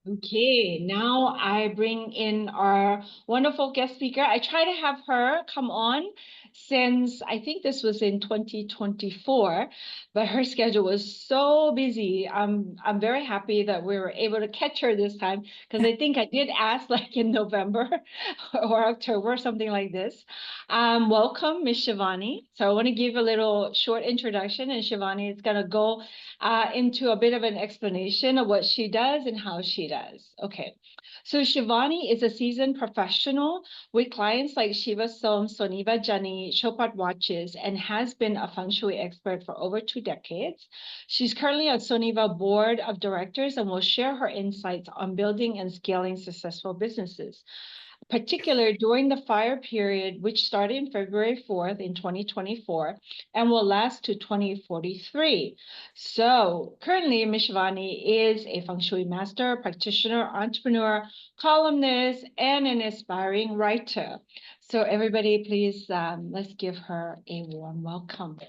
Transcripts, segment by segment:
Okay, now I bring in our wonderful guest speaker. I try to have her come on since I think this was in 2024, but her schedule was so busy. I'm very happy that we were able to catch her this time because I think I did ask like in November or October, something like this. Welcome, Miss Shivani. So I want to give a little short introduction, and Shivani is gonna go into a bit of an explanation of what she does and how she does. Okay. So Shivani is a seasoned professional with clients like Chivasom, Soneva Jani, Chopard watches, and has been a Feng Shui expert for over 2 decades. She's currently on Soneva board of directors and will share her insights on building and scaling successful businesses, particular during the fire period, which started in February 4th in 2024 and will last to 2043. So currently, Mishvani is a Feng Shui master, practitioner, entrepreneur, columnist, and an aspiring writer. So everybody, please, let's give her a warm welcome.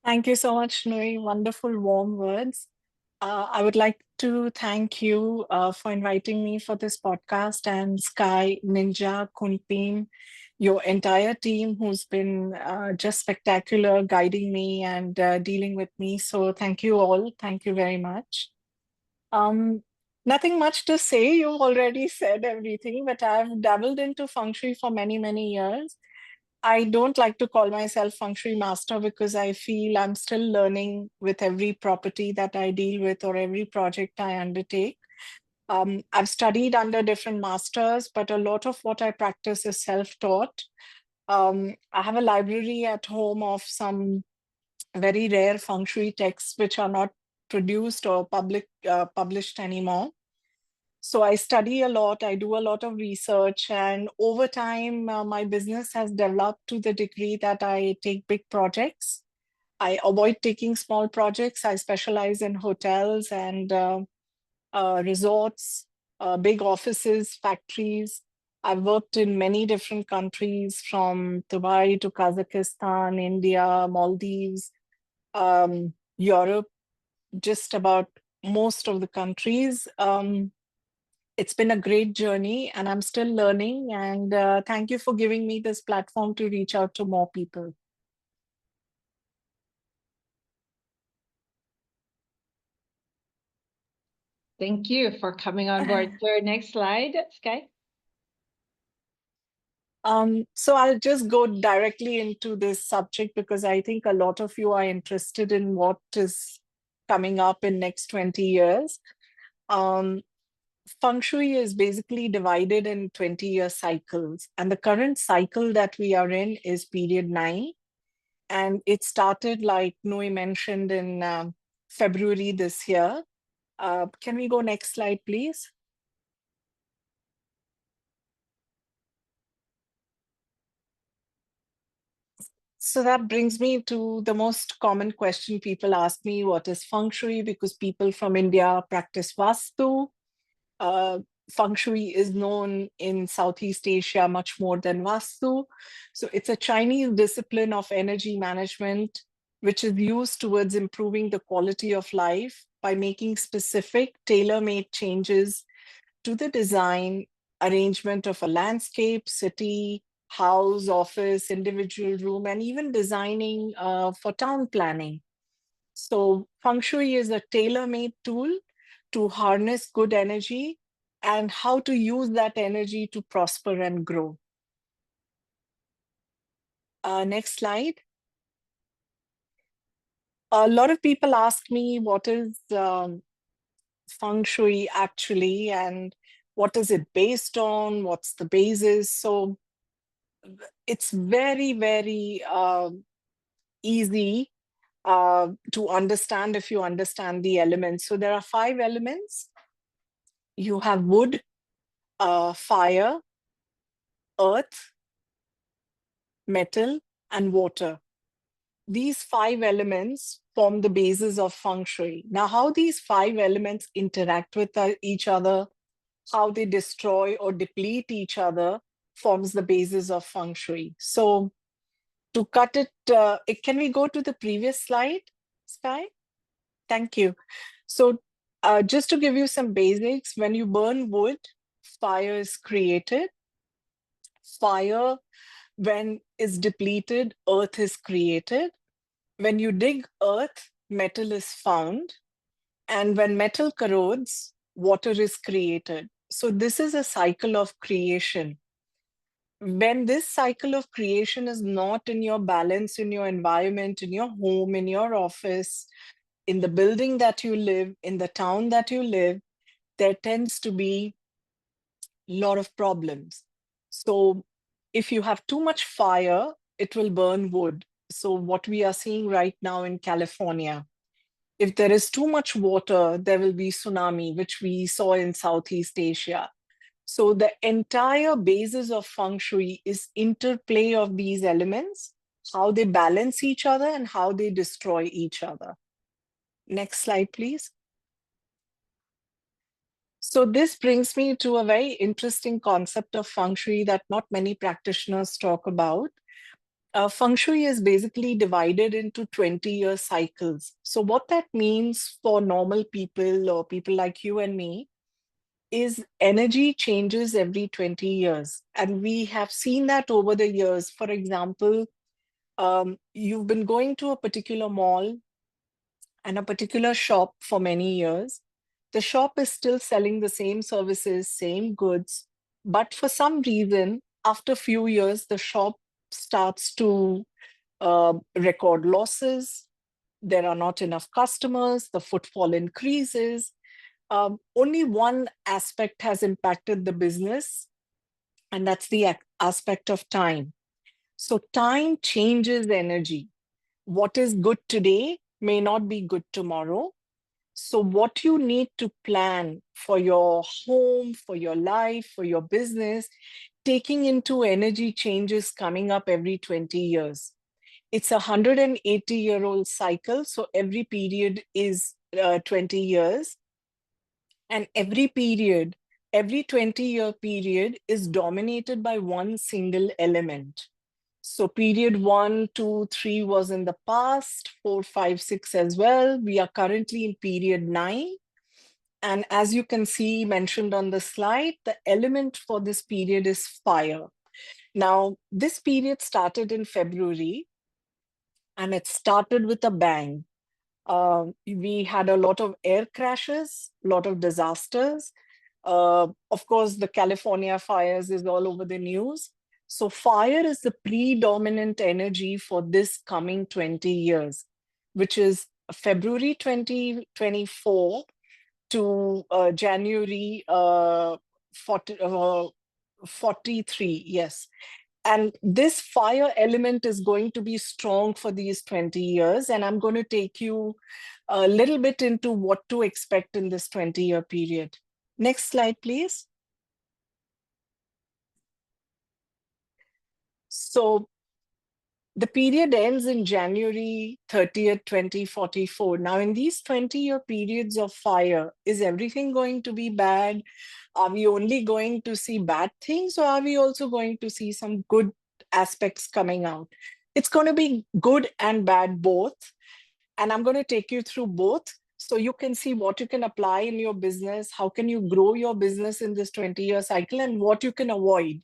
Thank you so much, Nui. Wonderful, warm words. I would like to thank you for inviting me for this podcast, and Sky, Ninja, Kunpin, your entire team who's been just spectacular guiding me and dealing with me. So thank you all. Thank you very much. Um, Nothing much to say. You've already said everything, but I've dabbled into feng shui for many, many years. I don't like to call myself feng shui master because I feel I'm still learning with every property that I deal with or every project I undertake. I've studied under different masters, but a lot of what I practice is self-taught. I have a library at home of some very rare feng shui texts which are not produced or published anymore. So I study a lot, I do a lot of research, and over time, my business has developed to the degree that I take big projects. I avoid taking small projects. I specialize in hotels and resorts, big offices, factories. I've worked in many different countries from Dubai to Kazakhstan, India, Maldives, Europe, just about most of the countries. It's been a great journey and I'm still learning. And thank you for giving me this platform to reach out to more people. Thank you for coming on board. So next slide, Sky. So I'll just go directly into this subject because I think a lot of you are interested in what is coming up in next 20 years. Um, Feng Shui is basically divided in 20-year cycles. And the current cycle that we are in is period 9. And it started, like Noe mentioned, in February this year. Can we go next slide, please? So that brings me to the most common question people ask me, what is Feng Shui? Because people from India practice Vastu. Uh, Feng Shui is known in Southeast Asia much more than Vastu. So it's a Chinese discipline of energy management, which is used towards improving the quality of life by making specific tailor-made changes to the design, arrangement of a landscape, city, house, office, individual room, and even designing for town planning. So Feng Shui is a tailor-made tool to harness good energy and how to use that energy to prosper and grow. Next slide. A lot of people ask me what is Feng Shui actually and what is it based on, what's the basis. So it's very, very easy to understand if you understand the elements. So there are 5 elements. You have wood, fire, earth, metal, and water. These 5 elements form the basis of Feng Shui. Now, how these 5 elements interact with each other, how they destroy or deplete each other, forms the basis of Feng Shui. So to cut it, can we go to the previous slide, Sky? Thank you. So Just to give you some basics, when you burn wood, fire is created. Fire, when is depleted, earth is created. When you dig earth, metal is found. And when metal corrodes, water is created. So this is a cycle of creation. When this cycle of creation is not in your balance, in your environment, in your home, in your office, in the building that you live, in the town that you live, there tends to be a lot of problems. So if you have too much fire, it will burn wood. So what we are seeing right now in California, if there is too much water, there will be tsunami, which we saw in Southeast Asia. So the entire basis of Feng Shui is interplay of these elements, how they balance each other and how they destroy each other. Next slide, please. So this brings me to a very interesting concept of Feng Shui that not many practitioners talk about. Feng Shui is basically divided into 20-year cycles. So what that means for normal people or people like you and me is energy changes every 20 years. And we have seen that over the years. For example, you've been going to a particular mall and a particular shop for many years. The shop is still selling the same services, same goods, but for some reason, after a few years, the shop starts to record losses. There are not enough customers, the footfall increases. Only one aspect has impacted the business, and that's the aspect of time. So time changes energy. What is good today may not be good tomorrow. So what you need to plan for your home, for your life, for your business, taking into energy changes coming up every 20 years. It's a 180-year-old cycle. So every period is 20 years. And every period, every 20-year period is dominated by one single element. So period 1, 2, 3 was in the past, 4, 5, 6 as well. We are currently in period 9. And as you can see mentioned on the slide, the element for this period is fire. Now, this period started in February, and it started with a bang. We had a lot of air crashes, a lot of disasters. Of course, the California fires is all over the news. So fire is the predominant energy for this coming 20 years, which is February 2024 to January 43, yes. And this fire element is going to be strong for these 20 years. And I'm going to take you a little bit into what to expect in this 20-year period. Next slide, please. So the period ends in January 30th, 2044. Now, in these 20-year periods of fire, is everything going to be bad? Are we only going to see bad things, or are we also going to see some good aspects coming out? It's going to be good and bad both. And I'm going to take you through both so you can see what you can apply in your business, how can you grow your business in this 20-year cycle, and what you can avoid.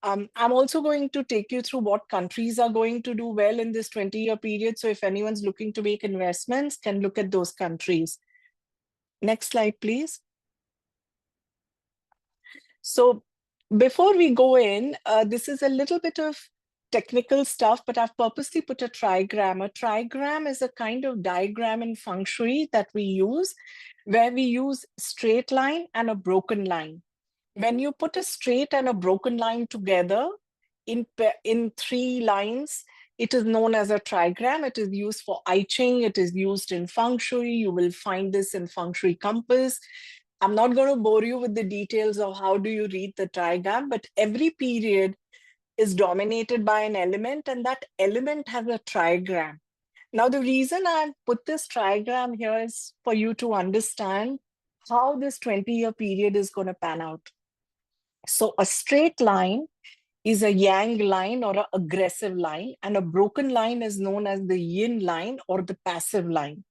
I'm also going to take you through what countries are going to do well in this 20-year period. So if anyone's looking to make investments, can look at those countries. Next slide, please. So before we go in, this is a little bit of technical stuff, but I've purposely put a trigram. A trigram is a kind of diagram in Feng Shui that we use, where we use straight line and a broken line. When you put a straight and a broken line together in 3 lines, it is known as a trigram. It is used for I Ching. It is used in Feng Shui. You will find this in Feng Shui compass. I'm not going to bore you with the details of how do you read the trigram, but every period is dominated by an element, and that element has a trigram. Now, the reason I put this trigram here is for you to understand how this 20-year period is going to pan out. So a straight line is a yang line or an aggressive line, and a broken line is known as the yin line or the passive line.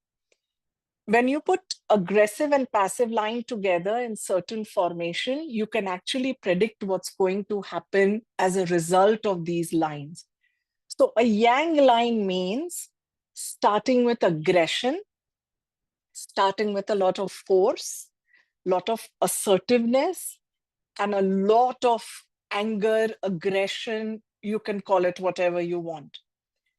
When you put aggressive and passive line together in certain formation, you can actually predict what's going to happen as a result of these lines. So a yang line means starting with aggression, starting with a lot of force, lot of assertiveness, and a lot of anger, aggression. You can call it whatever you want.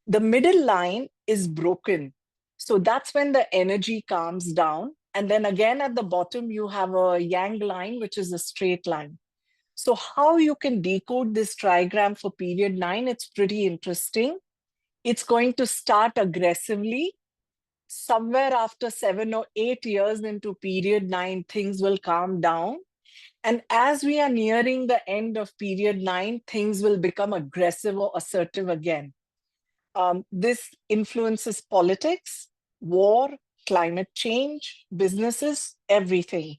The middle line is broken. So that's when the energy calms down. And then again at the bottom, you have a yang line, which is a straight line. So how you can decode this trigram for period 9, it's pretty interesting. It's going to start aggressively. Somewhere after 7 or 8 years into period 9, things will calm down. And as we are nearing the end of period 9, things will become aggressive or assertive again. This influences politics, war, climate change, businesses, everything.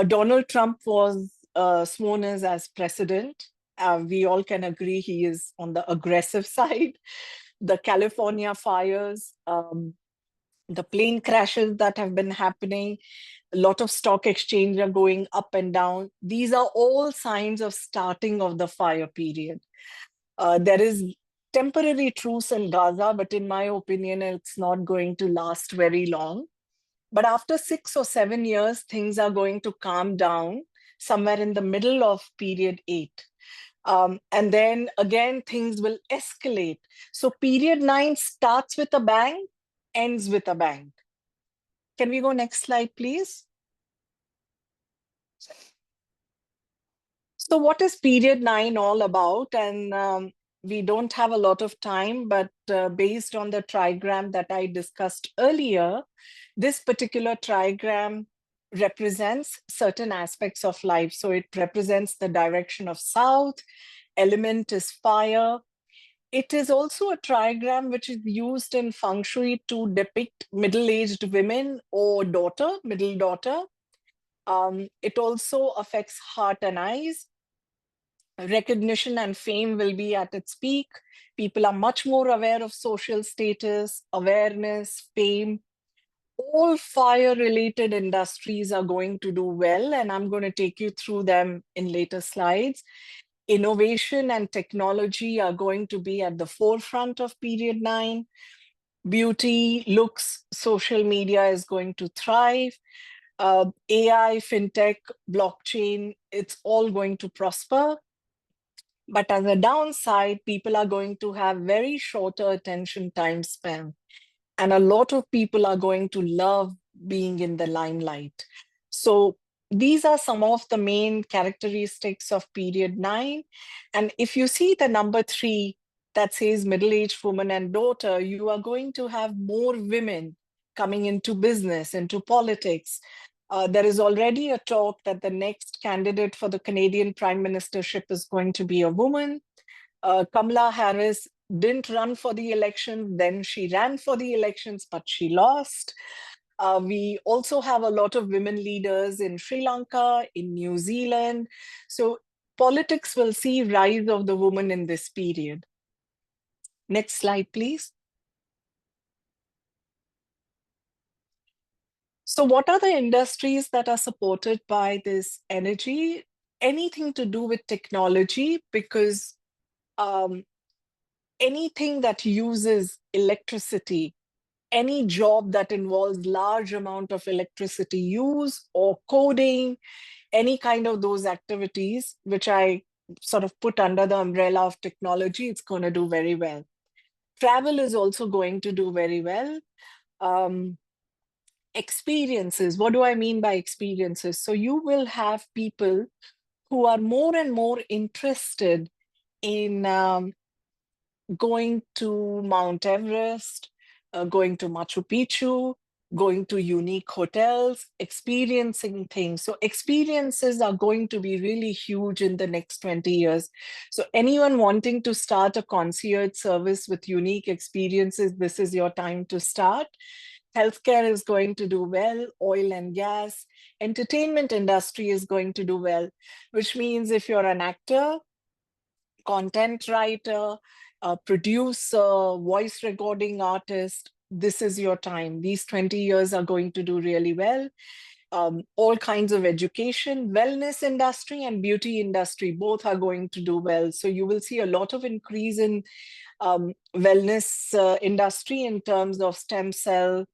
Donald Trump was sworn as president. We all can agree he is on the aggressive side. The California fires, the plane crashes that have been happening, a lot of stock exchange are going up and down. These are all signs of starting of the fire period. There is temporary truce in Gaza, but in my opinion, it's not going to last very long. But after 6 or 7 years, things are going to calm down somewhere in the middle of period 8. And then again, things will escalate. So period 9 starts with a bang, ends with a bang. Can we go next slide, please? So what is period 9 all about? And we don't have a lot of time, but based on the trigram that I discussed earlier, this particular trigram represents certain aspects of life. So it represents the direction of south, element is fire. It is also a trigram which is used in Feng Shui to depict middle-aged women or daughter, middle daughter. It also affects heart and eyes. Recognition and fame will be at its peak. People are much more aware of social status, awareness, fame. All fire-related industries are going to do well, and I'm going to take you through them in later slides. Innovation and technology are going to be at the forefront of period 9. Beauty, looks, social media is going to thrive. AI, fintech, blockchain, it's all going to prosper. But as a downside, people are going to have very shorter attention time span. And a lot of people are going to love being in the limelight. So these are some of the main characteristics of period 9. And if you see the number 3 that says middle-aged woman and daughter, you are going to have more women coming into business, into politics. There is already a talk that the next candidate for the Canadian prime ministership is going to be a woman. Kamala Harris didn't run for the election, then she ran for the elections, but she lost. We also have a lot of women leaders in Sri Lanka, in New Zealand. So politics will see rise of the woman in this period. Next slide, please. So what are the industries that are supported by this energy? Anything to do with technology, because anything that uses electricity, any job that involves large amount of electricity use or coding, any kind of those activities, which I sort of put under the umbrella of technology, it's going to do very well. Travel is also going to do very well. Experiences, what do I mean by experiences? So you will have people who are more and more interested in going to Mount Everest, going to Machu Picchu, going to unique hotels, experiencing things. So experiences are going to be really huge in the next 20 years. So anyone wanting to start a concierge service with unique experiences, this is your time to start. Healthcare is going to do well, oil and gas, entertainment industry is going to do well, which means if you're an actor, content writer, producer, voice recording artist, this is your time. These 20 years are going to do really well. All kinds of education, wellness industry and beauty industry, both are going to do well. So you will see a lot of increase in wellness industry in terms of stem cell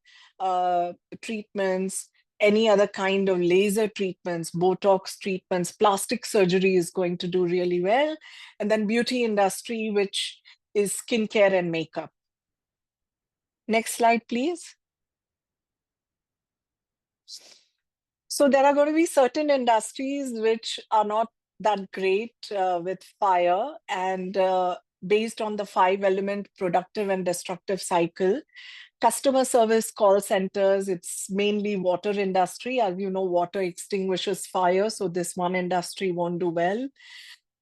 treatments, any other kind of laser treatments, Botox treatments, plastic surgery is going to do really well. And then beauty industry, which is skincare and makeup. Next slide, please. So there are going to be certain industries which are not that great with fire, and based on the 5-element productive and destructive cycle, customer service call centers, it's mainly water industry. As you know, water extinguishes fire, so this one industry won't do well.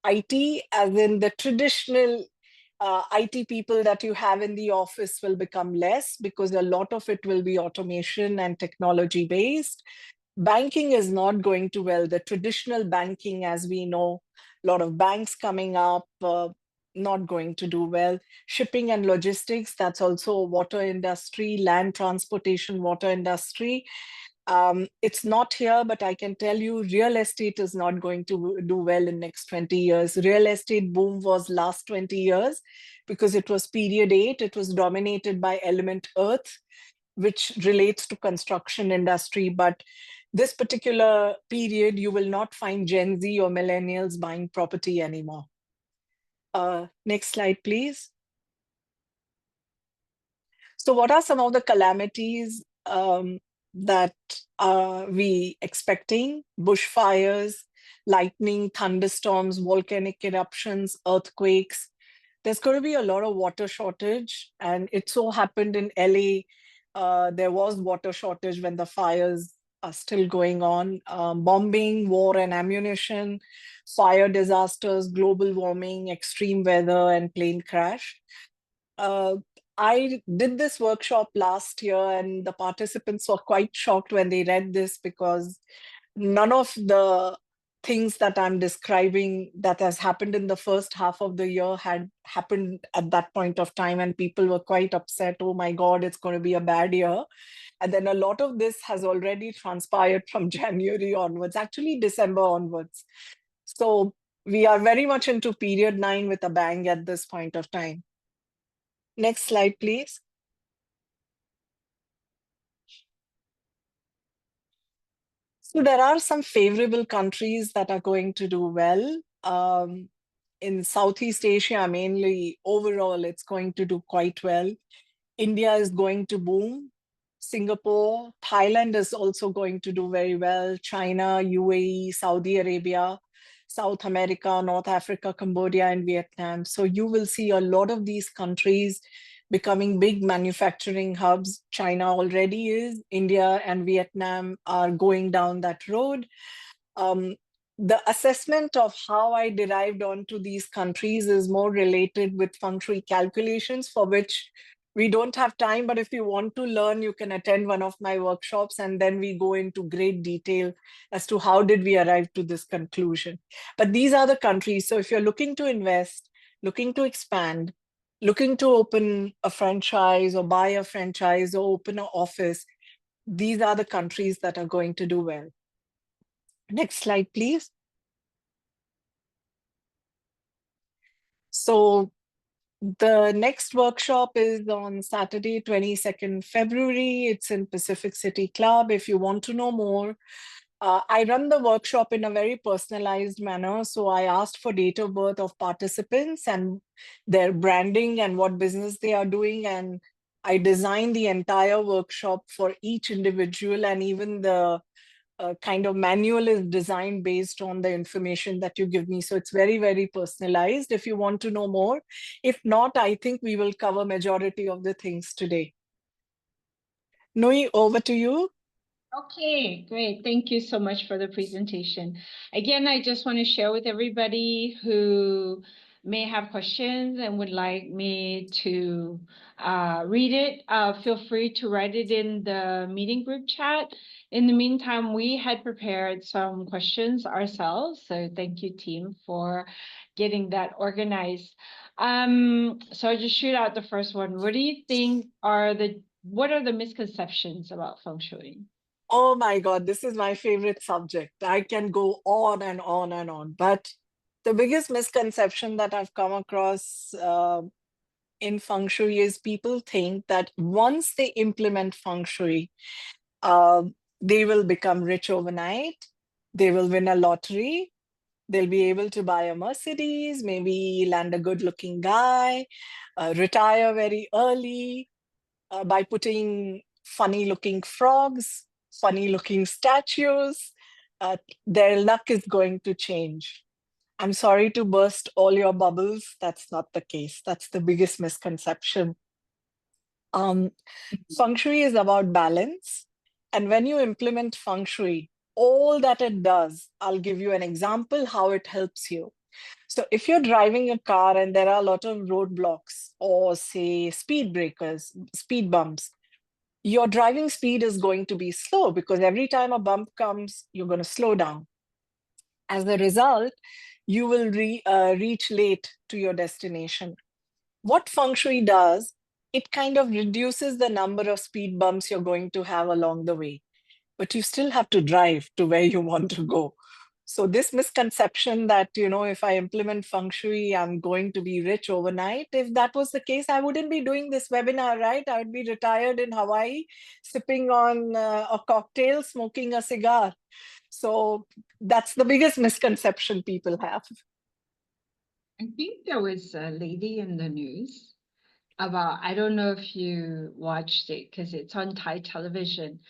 IT, as in the traditional IT people that you have in the office, will become less because a lot of it will be automation and technology based. Banking is not going to well. The traditional banking, as we know, a lot of banks coming up, not going to do well. Shipping and logistics, that's also water industry, land transportation, water industry. It's not here, but I can tell you real estate is not going to do well in next 20 years. Real estate boom was last 20 years because it was period 8. It was dominated by element earth, which relates to construction industry. But this particular period, you will not find Gen Z or millennials buying property anymore. Next slide, please. So what are some of the calamities that are we expecting? Bushfires, lightning, thunderstorms, volcanic eruptions, earthquakes. There's going to be a lot of water shortage. And it so happened in LA, there was water shortage when the fires are still going on. Bombing, war and ammunition, fire disasters, global warming, extreme weather, and plane crash. I did this workshop last year, and the participants were quite shocked when they read this because none of the things that I'm describing that has happened in the first half of the year had happened at that point of time, and people were quite upset. Oh my God, it's going to be a bad year. And then a lot of this has already transpired from January onwards, actually December onwards. So we are very much into period 9 with a bang at this point of time. Next slide, please. So there are some favorable countries that are going to do well. In Southeast Asia, mainly overall, it's going to do quite well. India is going to boom. Singapore, Thailand is also going to do very well. China, UAE, Saudi Arabia, South America, North Africa, Cambodia, and Vietnam. So you will see a lot of these countries becoming big manufacturing hubs. China already is. India and Vietnam are going down that road. The assessment of how I derived onto these countries is more related with Feng Shui calculations, for which we don't have time. But if you want to learn, you can attend one of my workshops, and then we go into great detail as to how did we arrive to this conclusion. But these are the countries. So if you're looking to invest, looking to expand, looking to open a franchise or buy a franchise or open an office, these are the countries that are going to do well. Next slide, please. So the next workshop is on Saturday, 22nd February. It's in Pacific City Club. If you want to know more, I run the workshop in a very personalized manner. So I asked for date of birth of participants and their branding and what business they are doing. And I designed the entire workshop for each individual, and even the kind of manual is designed based on the information that you give me. So it's very, very personalized if you want to know more. If not, I think we will cover majority of the things today. Nui, over to you. Okay, great. Thank you so much for the presentation. Again, I just want to share with everybody who may have questions and would like me to read it. Feel free to write it in the meeting group chat. In the meantime, we had prepared some questions ourselves. So thank you, team, for getting that organized. So I'll just shoot out the first one. What do you think are the what are the misconceptions about Feng Shui? Oh my God, this is my favorite subject. I can go on and on and on. But the biggest misconception that I've come across in Feng Shui is people think that once they implement Feng Shui, uh, they will become rich overnight. They will win a lottery. They'll be able to buy a Mercedes, maybe land a good looking guy, retire very early by putting funny looking frogs, funny looking statues. Their luck is going to change. I'm sorry to burst all your bubbles. That's not the case. That's the biggest misconception. Um, Feng Shui is about balance. And when you implement Feng Shui, all that it does, I'll give you an example how it helps you. So if you're driving a car and there are a lot of roadblocks or say speed breakers, speed bumps, your driving speed is going to be slow because every time a bump comes, you're going to slow down. As a result, you will reach late to your destination. What Feng Shui does, it kind of reduces the number of speed bumps you're going to have along the way, but you still have to drive to where you want to go. So this misconception that, if I implement Feng Shui, I'm going to be rich overnight. If that was the case, I wouldn't be doing this webinar, right? I would be retired in Hawaii, sipping on a cocktail, smoking a cigar. So that's the biggest misconception people have. I think there was a lady in the news about, I don't know if you watched it because it's on Thai television,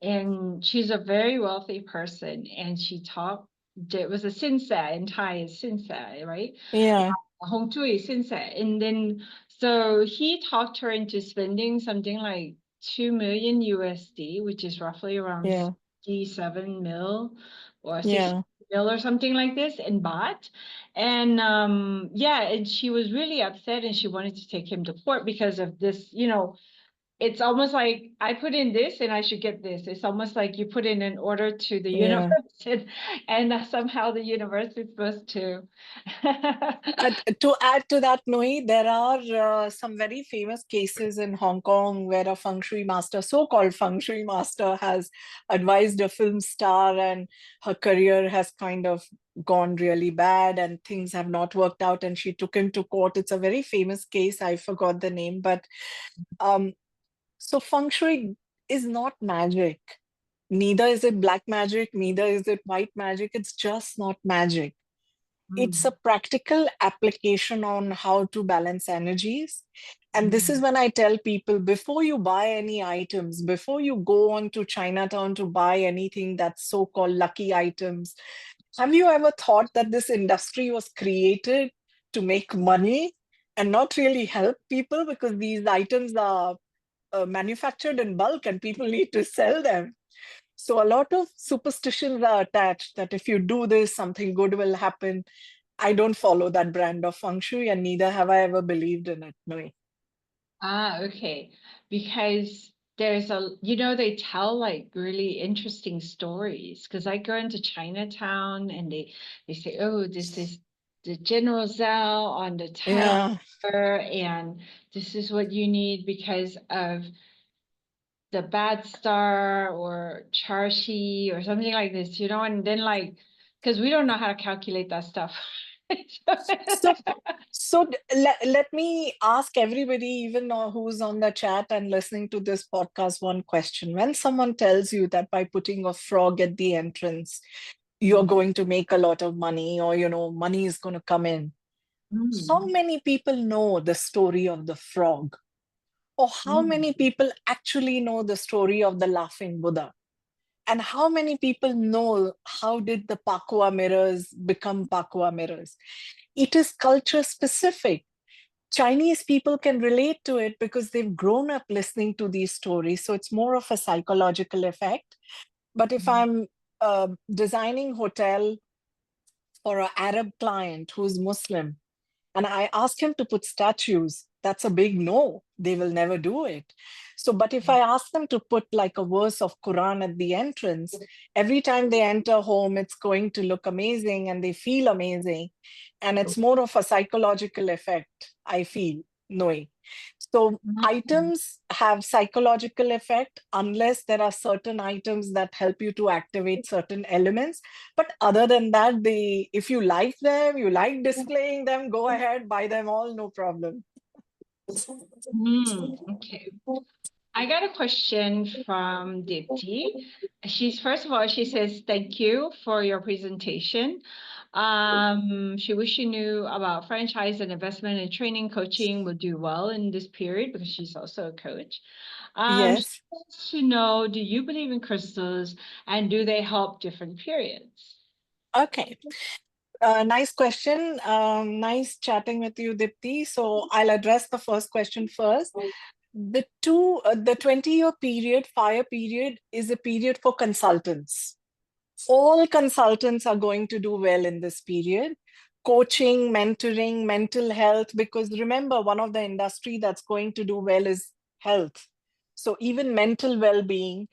and she's a very wealthy person, and she talked, it was a sinsay in Thai is sinsay, right? Yeah, Hong Tui sinsay. And then so he talked her into spending something like 2 million USD, which is roughly around yeah, 67 mil or 60 yeah. mil or something like this in baht. And yeah, and she was really upset and she wanted to take him to court because of this, it's almost like I put in this and I should get this. It's almost like you put in an order to the universe, Yeah. and somehow the universe is supposed to. To add to that, Noe, there are some very famous cases in Hong Kong where a feng shui master, so-called feng shui master, has advised a film star and her career has kind of gone really bad and things have not worked out and she took him to court. It's a very famous case. I forgot the name, but um, so feng shui is not magic. Neither is it black magic, neither is it white magic. It's just not magic. It's a Mm, practical application on how to balance energies. And this is mm, when I tell people before you buy any items, before you go on to Chinatown to buy anything that's so called lucky items, have you ever thought that this industry was created to make money and not really help people because these items are manufactured in bulk and people need to sell them? So a lot of superstitions are attached that if you do this, something good will happen. I don't follow that brand of feng shui, and neither have I ever believed in it. No. okay. Because there's they tell like really interesting stories. Because I go into Chinatown and they say, oh, this is the General Zhao on the Yeah, tower, and this is what you need because of the bad star or Charshi or something like this, and then like, because we don't know how to calculate that stuff. So, let me ask everybody, even who's on the chat and listening to this podcast, one question. When someone tells you that by putting a frog at the entrance, you're Mm, going to make a lot of money, or money is going to come in, how mm, many people know the story of the frog? Or how mm, many people actually know the story of the laughing Buddha? And how many people know how did the Pakua mirrors become Pakua mirrors? It is culture specific. Chinese people can relate to it because they've grown up listening to these stories. So it's more of a psychological effect. But if mm. I'm designing hotel for an Arab client who's Muslim, and I ask him to put statues, that's a big no. They will never do it. So, but if I ask them to put like a verse of Quran at the entrance, every time they enter home, it's going to look amazing and they feel amazing. And it's more of a psychological effect, I feel, knowing. So items have psychological effect unless there are certain items that help you to activate certain elements. But other than that, if you like them, you like displaying them, go ahead, buy them all, no problem. Okay. I got a question from Dipti. First of all, she says, thank you for your presentation. She wish she knew about franchise and investment and training coaching would do well in this period because she's also a coach. She Yes. wants to know, do you believe in crystals and do they help different periods? Okay. Nice question. Nice chatting with you, Dipti. So I'll address the first question first. The 20-year period, fire period, is a period for consultants. All consultants are going to do well in this period. Coaching, mentoring, mental health, because remember, one of the industry that's going to do well is health. So even mental well-being,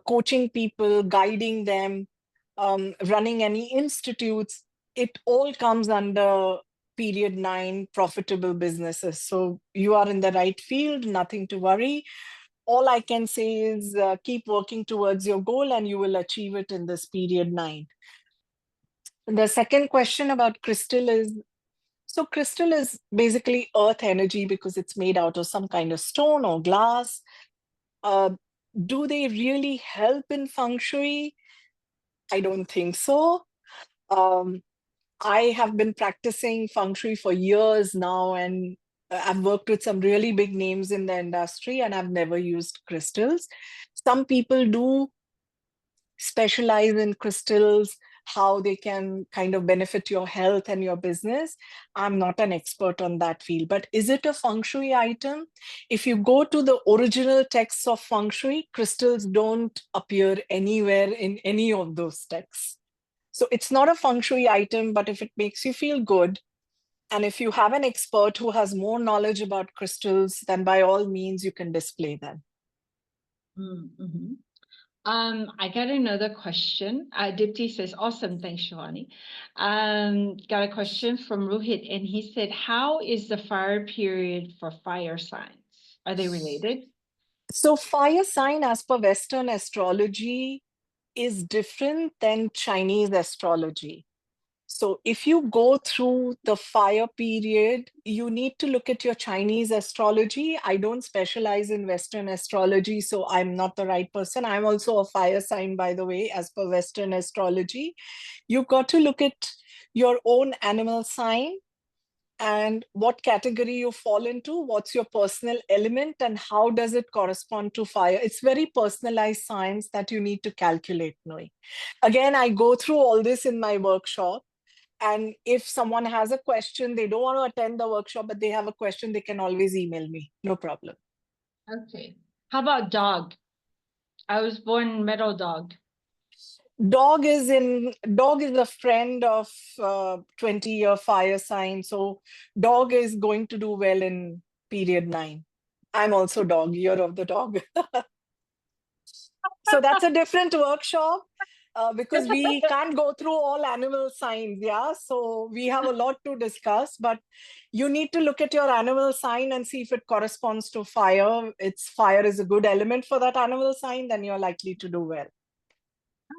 coaching people, guiding them, running any institutes, it all comes under period 9 profitable businesses. So you are in the right field, nothing to worry. All I can say is keep working towards your goal and you will achieve it in this period 9. The second question about crystal is, so crystal is basically earth energy because it's made out of some kind of stone or glass. Do they really help in feng shui? I don't think so. I have been practicing feng shui for years now, and I've worked with some really big names in the industry, and I've never used crystals. Some people do specialize in crystals, how they can kind of benefit your health and your business. I'm not an expert on that field, but is it a feng shui item? If you go to the original texts of feng shui, crystals don't appear anywhere in any of those texts. So it's not a feng shui item, but if it makes you feel good, and if you have an expert who has more knowledge about crystals, then by all means, you can display them. Mm-hmm. I got another question. Dipti says, awesome, thanks, Shivani. Got a question from Rohit, and he said, how is the fire period for fire signs? Are they related? So fire sign, as per Western astrology, is different than Chinese astrology. So if you go through the fire period, you need to look at your Chinese astrology. I don't specialize in Western astrology, so I'm not the right person. I'm also a fire sign, by the way, as per Western astrology. You've got to look at your own animal sign and what category you fall into, what's your personal element, and how does it correspond to fire. It's very personalized science that you need to calculate, knowing. Again, I go through all this in my workshop. And if someone has a question, they don't want to attend the workshop, but they have a question, they can always email me. No problem. Okay. How about dog? I was born metal dog. Dog is a friend of 20-year fire sign. So dog is going to do well in period 9. I'm also dog, year of the dog. So that's a different workshop. Because we can't go through all animal signs, yeah? So we have a lot to discuss, but you need to look at your animal sign and see if it corresponds to fire. Fire is a good element for that animal sign, then you're likely to do well.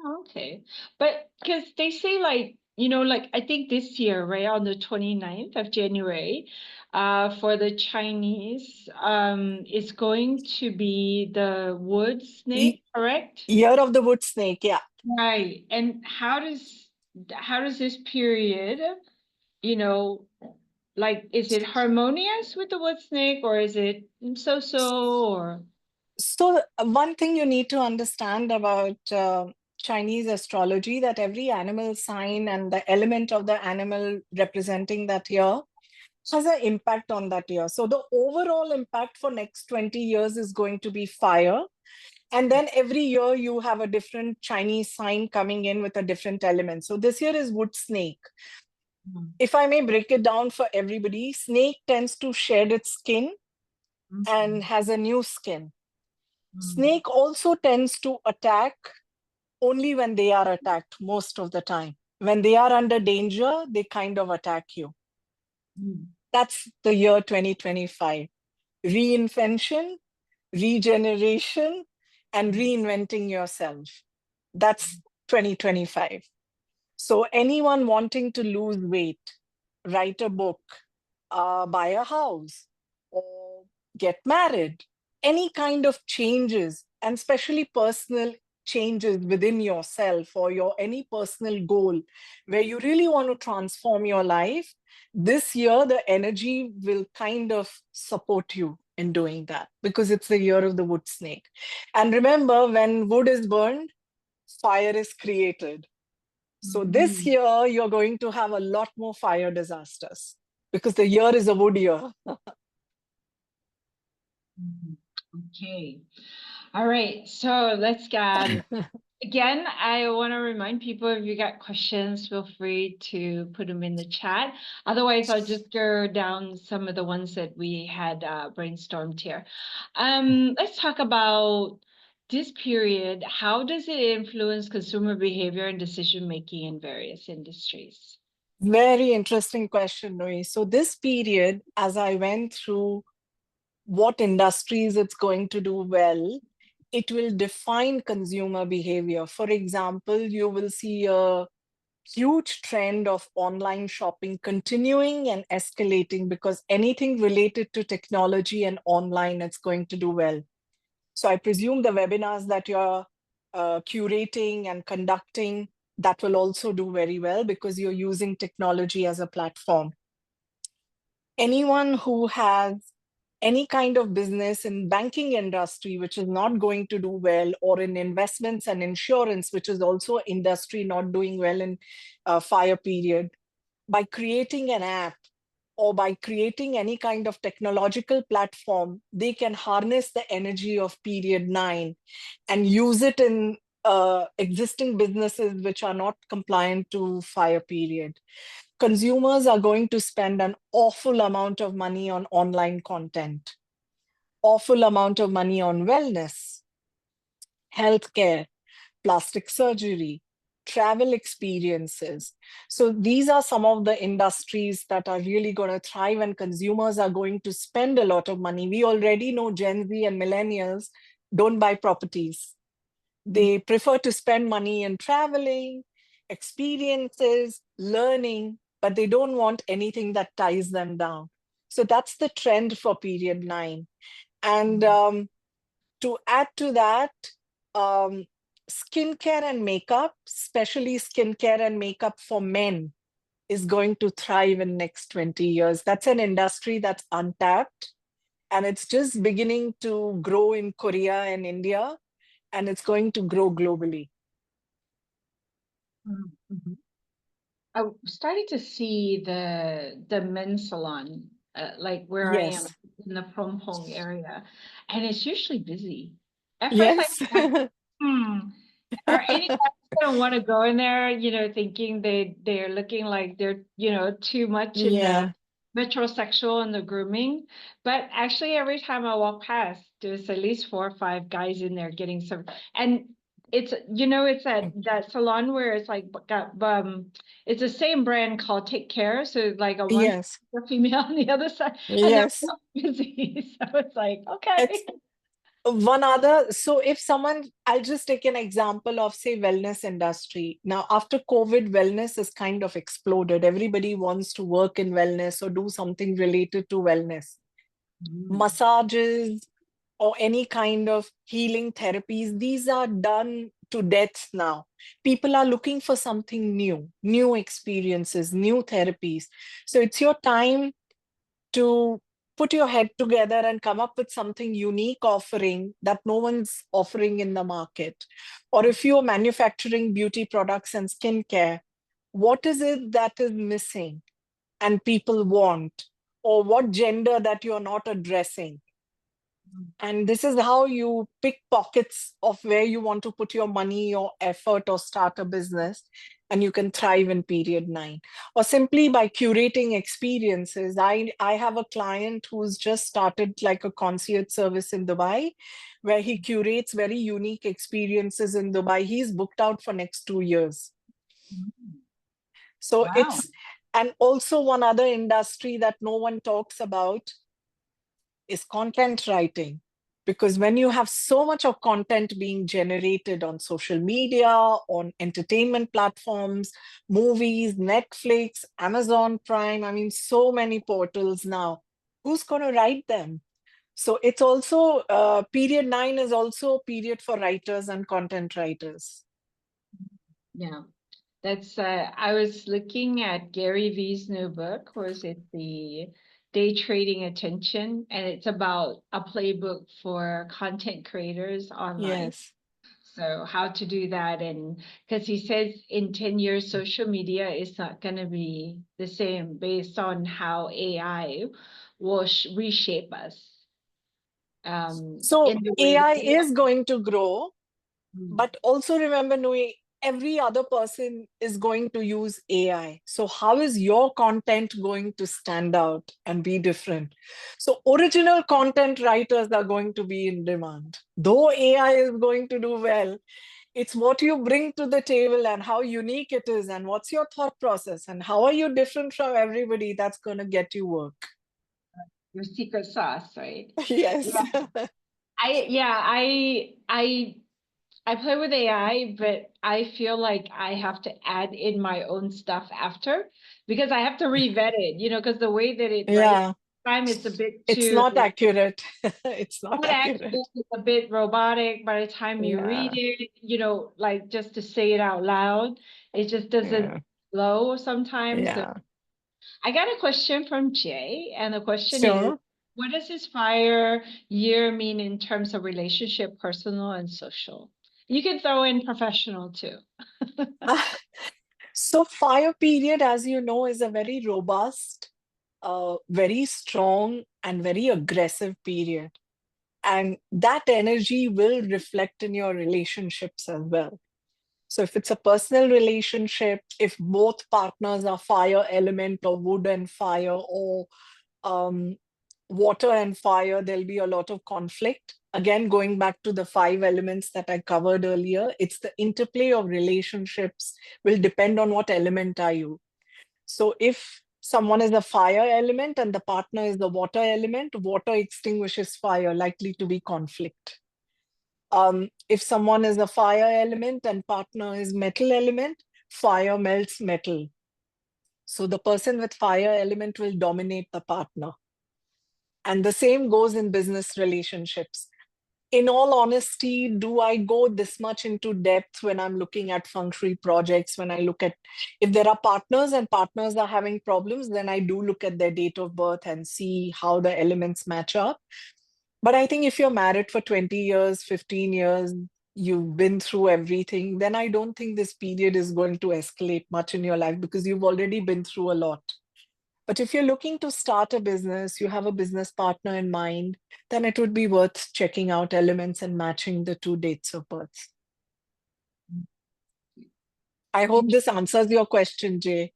Oh, okay. But because they say like, like I think this year, right, on the 29th of January, for the Chinese, it's going to be the wood snake, correct? Year of the wood snake, yeah. Right. And how does this period, you know, like, is it harmonious with the wood snake or is it so or? So one thing you need to understand about Chinese astrology, that every animal sign and the element of the animal representing that year has an impact on that year. So the overall impact for next 20 years is going to be fire. And then every year you have a different Chinese sign coming in with a different element. So this year is wood snake. If I may break it down for everybody, snake tends to shed its skin and has a new skin. Snake also tends to attack only when they are attacked most of the time. When they are under danger, they kind of attack you. That's the year 2025. reinvention, regeneration, and reinventing yourself. That's 2025. So anyone wanting to lose weight, write a book, buy a house, or get married, any kind of changes, and especially personal changes within yourself or your any personal goal where you really want to transform your life, this year the energy will kind of support you in doing that because it's the year of the wood snake. And remember, when wood is burned, fire is created. So this year, you're going to have a lot more fire disasters because the year is a wood year. Okay. All right. So let's get again. I want to remind people, if you got questions, feel free to put them in the chat. Otherwise, I'll just go down some of the ones that we had brainstormed here. Let's talk about this period. How does it influence consumer behavior and decision making in various industries? Very interesting question, Nui. So this period, as I went through what industries it's going to do well, it will define consumer behavior. For example, you will see a huge trend of online shopping continuing and escalating because anything related to technology and online, it's going to do well. So I presume the webinars that you're curating and conducting, that will also do very well because you're using technology as a platform. Anyone who has any kind of business in banking industry, which is not going to do well, or in investments and insurance, which is also industry not doing well in fire period, by creating an app or by creating any kind of technological platform, they can harness the energy of period 9 and use it in existing businesses which are not compliant to fire period. Consumers are going to spend an awful amount of money on online content, awful amount of money on wellness, healthcare, plastic surgery, travel experiences. So these are some of the industries that are really going to thrive and consumers are going to spend a lot of money. We already know Gen Z and millennials don't buy properties. They prefer to spend money in traveling, experiences, learning, but they don't want anything that ties them down. So that's the trend for period 9. And to add to that, skincare and makeup, especially skincare and makeup for men, is going to thrive in next 20 years. That's an industry that's untapped, and it's just beginning to grow in Korea and India, and it's going to grow globally. I'm starting to see the men's salon, like where I am Yes. in the From Hong area, and it's usually busy. At first, I Yes. thought, are any guys gonna want to go in there, thinking they're looking like they're, too much in the Yeah. metrosexual and the grooming. But actually, every time I walk past, there's at least 4 or 5 guys in there getting some, and it's that salon where it's like got it's the same brand called Take Care. So like a one Yes. female on the other side, and they're Yes. both busy. So it's like, okay. It's one other. So if someone, I'll just take an example of, say, wellness industry. Now, after COVID, wellness has kind of exploded. Everybody wants to work in wellness or do something related to wellness. Massages or any kind of healing therapies, these are done to death now. People are looking for something new, new experiences, new therapies. So it's your time to put your head together and come up with something unique offering that no one's offering in the market. Or if you're manufacturing beauty products and skincare, what is it that is missing and people want? Or what gender that you're not addressing? And this is how you pick pockets of where you want to put your money or effort or start a business, and you can thrive in period 9. Or simply by curating experiences. I have a client who's just started like a concierge service in Dubai, where he curates very unique experiences in Dubai. He's booked out for next 2 years. So Wow. it's, and also one other industry that no one talks about is content writing. Because when you have so much of content being generated on social media, on entertainment platforms, movies, Netflix, Amazon Prime, I mean, so many portals now, who's going to write them? So it's also, period 9 is also a period for writers and content writers. Yeah. That's I was looking at Gary Vee's new book, or is it the Day Trading Attention? And it's about a playbook for content creators online. Yes. So how to do that, and because he says in 10 years, social media is not going to be the same based on how AI will reshape us So in the way that AI we is going to grow, Mm. but also remember, Nui, every other person is going to use AI. So how is your content going to stand out and be different? So original content writers are going to be in demand. Though AI is going to do well, it's what you bring to the table and how unique it is and what's your thought process and how are you different from everybody that's going to get you work. Your secret sauce, right? Yes. Yeah. I play with AI, but I feel like I have to add in my own stuff after because I have to re-vet it, because the way that it writes Yeah, time is a bit it's too not accurate. It's not not accurate, accurate. it's a bit robotic by the time you read Yeah, it, like just to say it out loud, it just doesn't yeah, flow sometimes. So yeah. I got a question from Jay, and the question is, Sure. what does this fire year mean in terms of relationship, personal and social? You can throw in professional too. So fire period, as you know, is a very robust, very strong, and very aggressive period. And that energy will reflect in your relationships as well. So if it's a personal relationship, if both partners are fire element or wood and fire or um, water and fire, there'll be a lot of conflict. Again, going back to the 5 elements that I covered earlier, it's the interplay of relationships will depend on what element are you. So if someone is a fire element and the partner is the water element, water extinguishes fire, likely to be conflict. If someone is a fire element and partner is metal element, fire melts metal. So the person with fire element will dominate the partner. And the same goes in business relationships. In all honesty, do I go this much into depth when I'm looking at Feng Shui projects? When I look at if there are partners and partners are having problems, then I do look at their date of birth and see how the elements match up. But I think if you're married for 20 years, 15 years, you've been through everything, then I don't think this period is going to escalate much in your life because you've already been through a lot. But if you're looking to start a business, you have a business partner in mind, then it would be worth checking out elements and matching the 2 dates of birth. I hope this answers your question, Jay.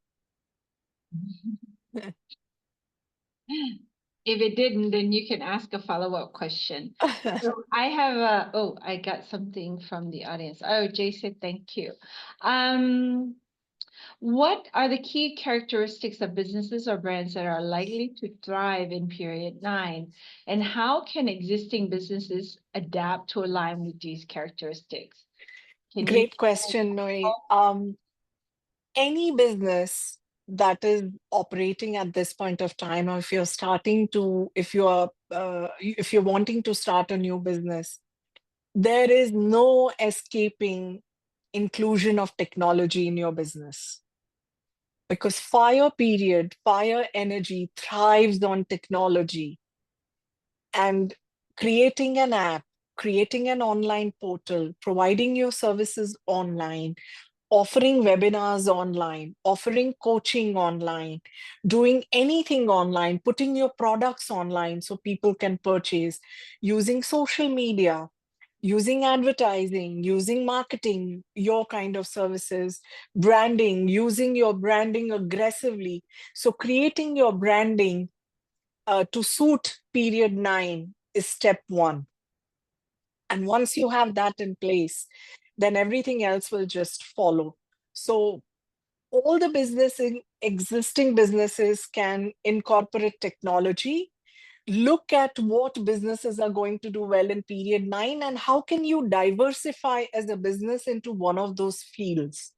If it didn't, then you can ask a follow-up question. So I got something from the audience. Oh, Jay said thank you. Um, what are the key characteristics of businesses or brands that are likely to thrive in period 9? And how can existing businesses adapt to align with these characteristics? Can you? Great question, Noe. Any business that is operating at this point of time, or if you're starting to, if you're wanting to start a new business, there is no escaping inclusion of technology in your business. Because fire period, fire energy thrives on technology. And creating an app, creating an online portal, providing your services online, offering webinars online, offering coaching online, doing anything online, putting your products online so people can purchase, using social media, using advertising, using marketing, your kind of services, branding, using your branding aggressively. So creating your branding to suit period 9 is step 1. And once you have that in place, then everything else will just follow. So all the existing businesses can incorporate technology, look at what businesses are going to do well in period 9 and how can you diversify as a business into one of those fields.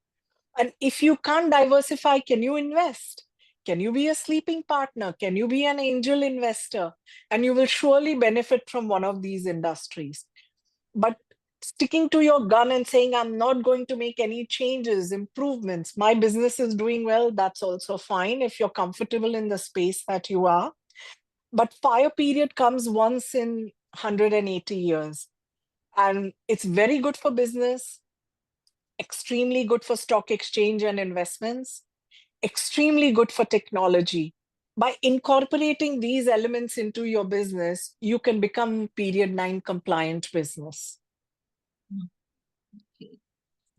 And if you can't diversify, can you invest? Can you be a sleeping partner? Can you be an angel investor? And you will surely benefit from one of these industries. But sticking to your gun and saying, I'm not going to make any changes, improvements, my business is doing well, that's also fine if you're comfortable in the space that you are. But fire period comes once in 180 years. And it's very good for business, extremely good for stock exchange and investments, extremely good for technology. By incorporating these elements into your business, you can become period 9 compliant business.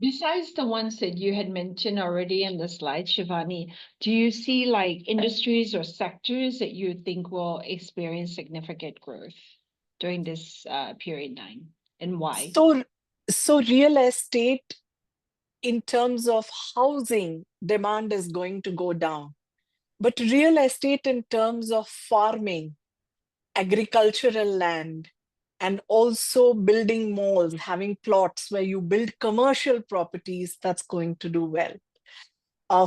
Besides the ones that you had mentioned already in the slide, Shivani, do you see like industries or sectors that you think will experience significant growth during this period 9, and why? So real estate in terms of housing demand is going to go down. But real estate in terms of farming, agricultural land, and also building malls, having plots where you build commercial properties, that's going to do well.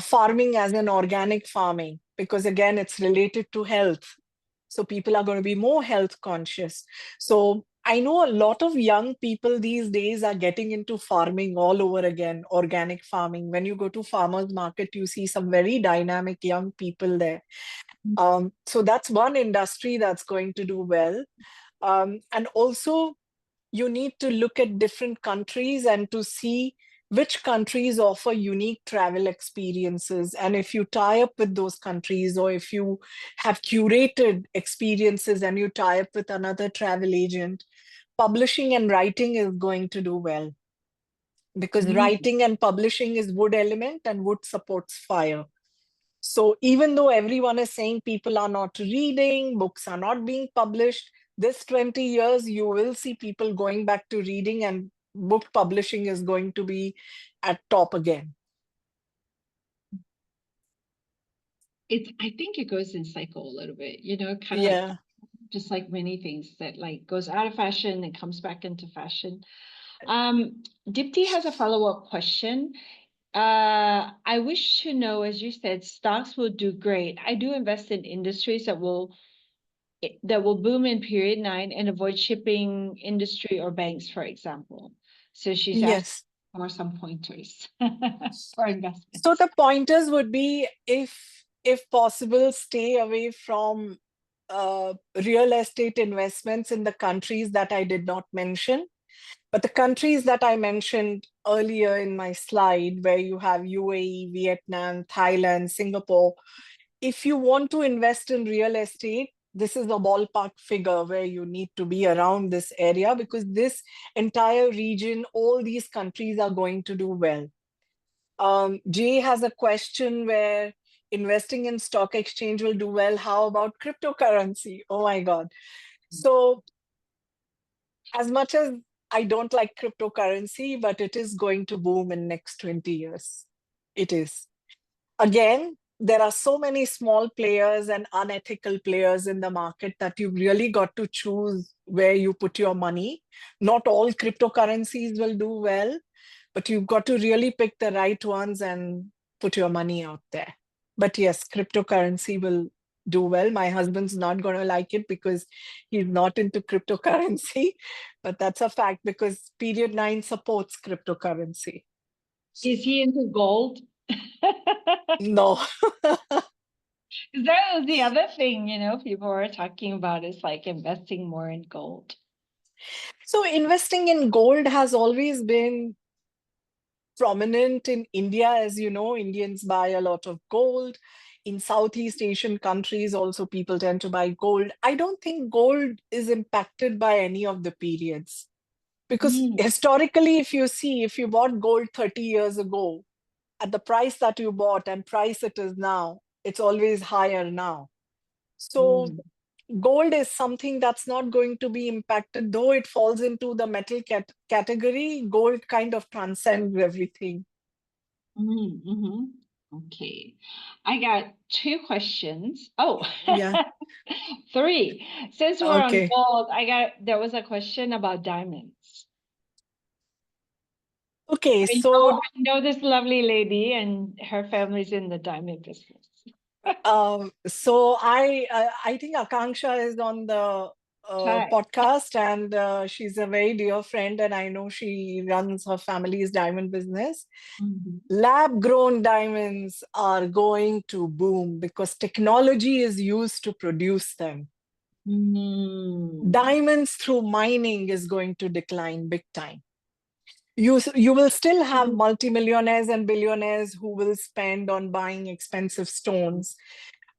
Farming as an organic farming, because again, it's related to health. So people are going to be more health conscious. So I know a lot of young people these days are getting into farming all over again, organic farming. When you go to farmers market, you see some very dynamic young people there. So that's one industry that's going to do well. And also, you need to look at different countries and to see which countries offer unique travel experiences. And if you tie up with those countries, or if you have curated experiences and you tie up with another travel agent, publishing and writing is going to do well. Because writing and publishing is wood element and wood supports fire. So even though everyone is saying people are not reading, books are not being published, this 20 years, you will see people going back to reading, and book publishing is going to be at top again. I think it goes in cycle a little bit, kind of Yeah. just like many things that like goes out of fashion and comes back into fashion. Dipti has a follow-up question. I wish to know, as you said, stocks will do great. I do invest in industries that will boom in period 9 and avoid shipping industry or banks, for example. So she's asking Yes. for some pointers for investments. So the pointers would be, if possible, stay away from real estate investments in the countries that I did not mention. But the countries that I mentioned earlier in my slide, where you have UAE, Vietnam, Thailand, Singapore, if you want to invest in real estate, this is a ballpark figure where you need to be around this area, because this entire region, all these countries are going to do well. Jay has a question where investing in stock exchange will do well. How about cryptocurrency? Oh my God. So as much as I don't like cryptocurrency, but it is going to boom in next 20 years. It is. Again, there are so many small players and unethical players in the market that you've really got to choose where you put your money. Not all cryptocurrencies will do well, but you've got to really pick the right ones and put your money out there. But yes, cryptocurrency will do well. My husband's not going to like it because he's not into cryptocurrency, but that's a fact because period 9 supports cryptocurrency. Is he into gold? No. That was the other thing, people were talking about, is like investing more in gold. So investing in gold has always been prominent in India. As you know, Indians buy a lot of gold. In Southeast Asian countries, also people tend to buy gold. I don't think gold is impacted by any of the periods. Because historically, if you bought gold 30 years ago, at the price that you bought and price it is now, it's always higher now. So gold is something that's not going to be impacted, though it falls into the metal category. Gold kind of transcends everything. Okay. I got two questions. Oh, Yeah. three. Since we're on Okay. gold, there was a question about diamonds. Okay. I So, know this lovely lady and her family's in the diamond business. I think Akanksha is on the Hi. podcast, and she's a very dear friend, and I know she runs her family's diamond business. Mhm. Lab grown diamonds are going to boom because technology is used to produce them. Mm. Diamonds through mining is going to decline big time. You will still have multimillionaires and billionaires who will spend on buying expensive stones.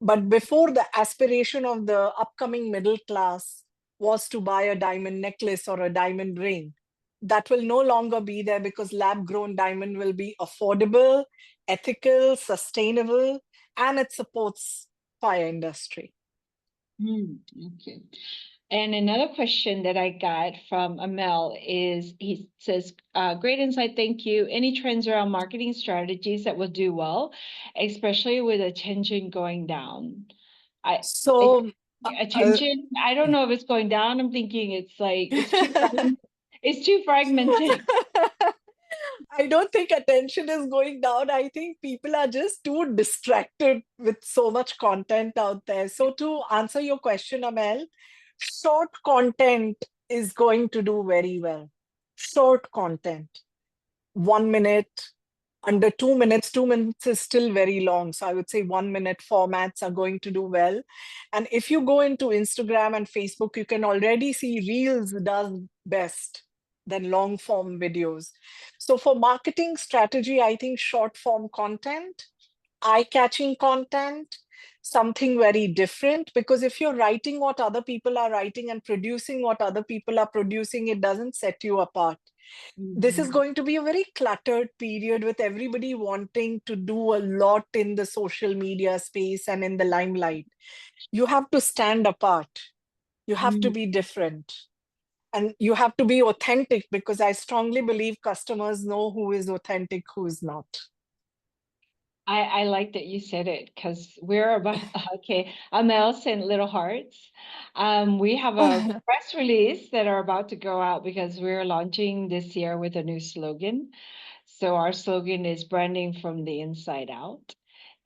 But before, the aspiration of the upcoming middle class was to buy a diamond necklace or a diamond ring. That will no longer be there because lab grown diamond will be affordable, ethical, sustainable, and it supports fire industry. Okay. And another question that I got from Amel is, he says, great insight, thank you. Any trends around marketing strategies that will do well, especially with attention going down? I So, uh, attention, I don't know if it's going down. I'm thinking it's like it's too fragmented. I don't think attention is going down. I think people are just too distracted with so much content out there. So, to answer your question, Amel, short content is going to do very well. Short content, 1 minute, under 2 minutes. 2 minutes is still very long. So, I would say 1 minute formats are going to do well. And if you go into Instagram and Facebook, you can already see Reels does best than long form videos. So for marketing strategy, I think short form content, eye-catching content, something very different. Because if you're writing what other people are writing and producing what other people are producing, it doesn't set you apart. This is Mhm. going to be a very cluttered period with everybody wanting to do a lot in the social media space and in the limelight. You have to stand apart. You have to Mm. be different. And you have to be authentic because I strongly believe customers know who is authentic, who is not. I like that you said it because we're about okay. Amel sent little hearts. We have a press release that are about to go out because we're launching this year with a new slogan. So our slogan is branding from the inside out,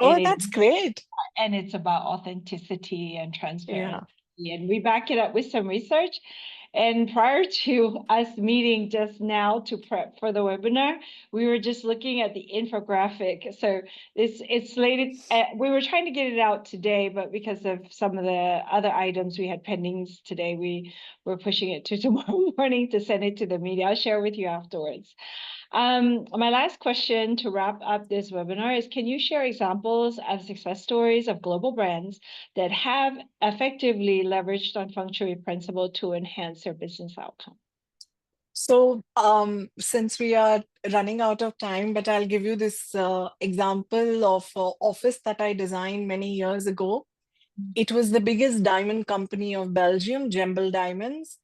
and Oh, that's great. it's about authenticity and Yeah. transparency. And we back it up with some research. And prior to us meeting just now to prep for the webinar, we were just looking at the infographic. So it's slated. We were trying to get it out today, but because of some of the other items we had pendings today, we were pushing it to tomorrow morning to send it to the media. I'll share with you afterwards. My last question to wrap up this webinar is, can you share examples of success stories of global brands that have effectively leveraged on Feng Shui principle to enhance their business outcome? So, since we are running out of time, but I'll give you this example of office that I designed many years ago. It was the biggest diamond company of Belgium, Gembel Diamonds.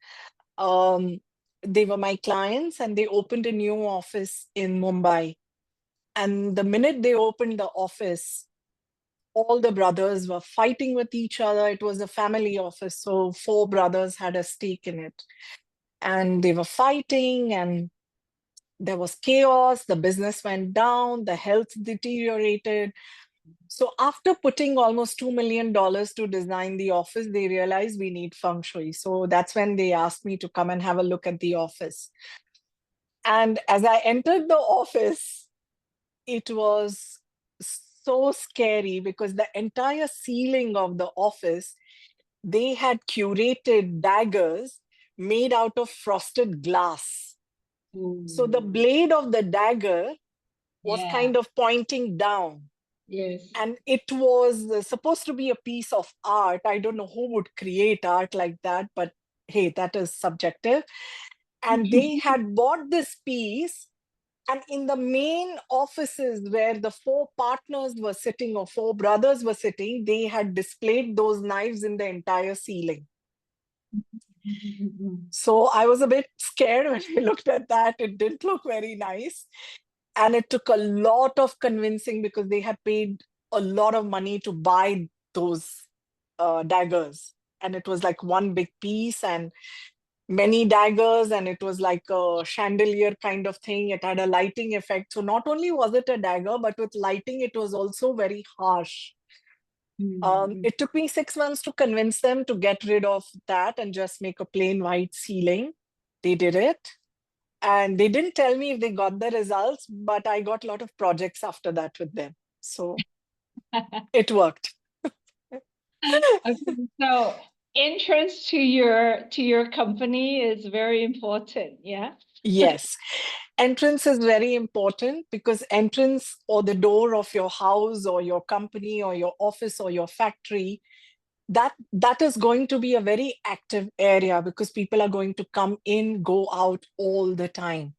Um, they were my clients, and they opened a new office in Mumbai. And the minute they opened the office, all the brothers were fighting with each other. It was a family office, so four brothers had a stake in it. And they were fighting, and there was chaos. The business went down, the health deteriorated. So, after putting almost $2 million to design the office, they realized we need feng shui. So, that's when they asked me to come and have a look at the office. And as I entered the office, it was so scary because the entire ceiling of the office, they had curated daggers made out of frosted glass. So the Mm, blade of the dagger was yeah. kind of pointing down. Yes. And it was supposed to be a piece of art. I don't know who would create art like that, but hey, that is subjective. And they had bought this piece. And in the main offices where the four partners were sitting or four brothers were sitting, they had displayed those knives in the entire ceiling. So I was a bit scared when I looked at that. It didn't look very nice. And it took a lot of convincing because they had paid a lot of money to buy those daggers. And it was like one big piece and many daggers, and it was like a chandelier kind of thing. It had a lighting effect. So not only was it a dagger, but with lighting, it was also very harsh. It took me 6 months to convince them to get rid of that and just make a plain white ceiling. They did it. And they didn't tell me if they got the results, but I got a lot of projects after that with them. So it worked. Okay, so entrance to your company is very important, yeah? Yes. Entrance is very important because entrance or the door of your house or your company or your office or your factory, that is going to be a very active area because people are going to come in, go out all the time.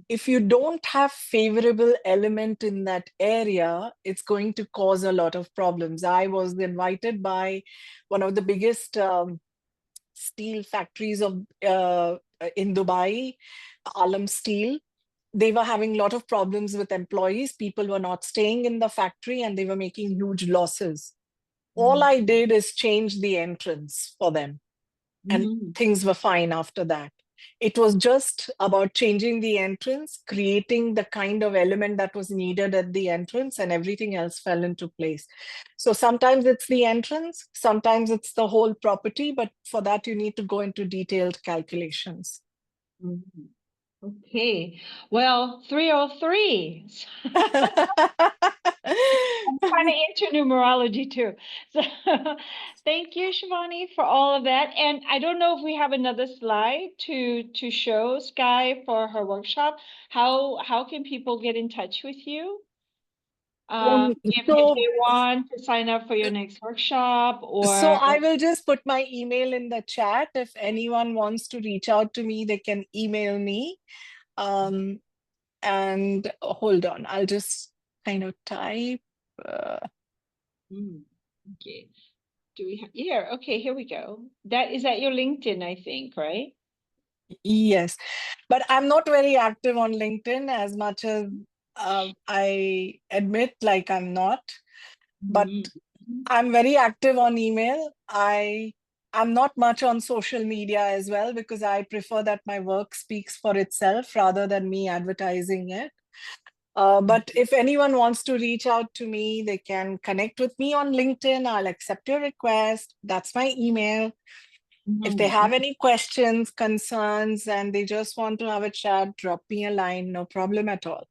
If you don't have favorable element in that area, it's going to cause a lot of problems. I was invited by one of the biggest steel factories of in Dubai, Alam Steel. They were having a lot of problems with employees. People were not staying in the factory and they were making huge losses. All I did is change the entrance for them, and things were fine after that. It was just about changing the entrance, creating the kind of element that was needed at the entrance, and everything else fell into place. So sometimes it's the entrance, sometimes it's the whole property, but for that you need to go into detailed calculations. Okay, well, 303. I'm kind of into numerology too. So thank you, Shivani, for all of that. And I don't know if we have another slide to show Sky for her workshop. How can people get in touch with you? If So, they want to sign up for your next workshop so or I will just put my email in the chat. If anyone wants to reach out to me, they can email me. And hold on, I'll just kind of type. okay. Do we have here? Okay, here we go. That is at your LinkedIn, I think, right? Yes, but I'm not very active on LinkedIn as much as I admit, like I'm not. But I'm very active on email. I'm not much on social media as well because I prefer that my work speaks for itself rather than me advertising it. But if anyone wants to reach out to me, they can connect with me on LinkedIn. I'll accept your request. That's my email. If they have any questions, concerns, and they just want to have a chat, drop me a line. No problem at all.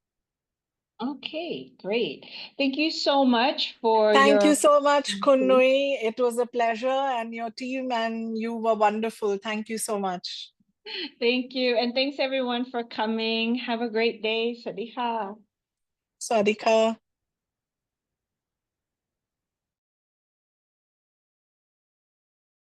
Okay, great. Thank you so much for Thank you your. so much, Kunui. It was a pleasure, and your team and you were wonderful. Thank you so much. Thank you. And thanks everyone for coming. Have a great day. Sawasdee ka. Swadika.